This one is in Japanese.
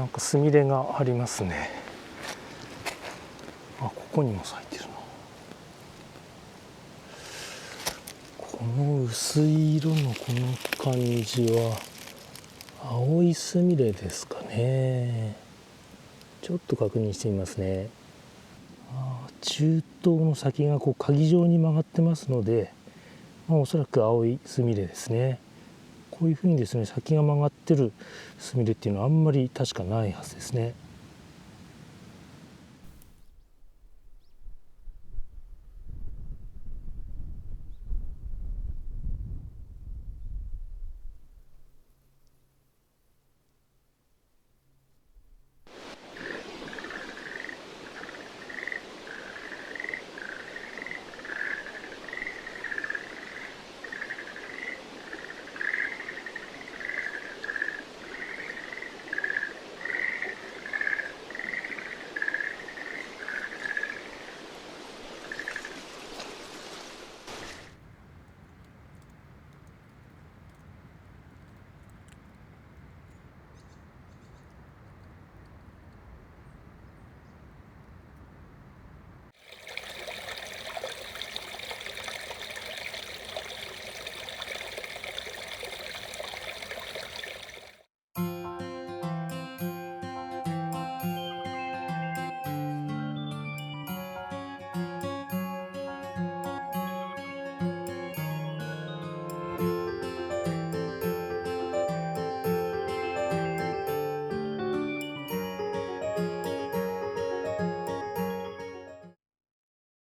なんかスミレがありますね。あ、ここにも咲いてるな。この薄い色のこの感じは青いスミレですかね。ちょっと確認してみますね。中東の先がこう鍵状に曲がってますので、おそらく青いスミレですね。こういうふうにですね、先が曲がってるスミレっていうのはあんまり確かないはずですね。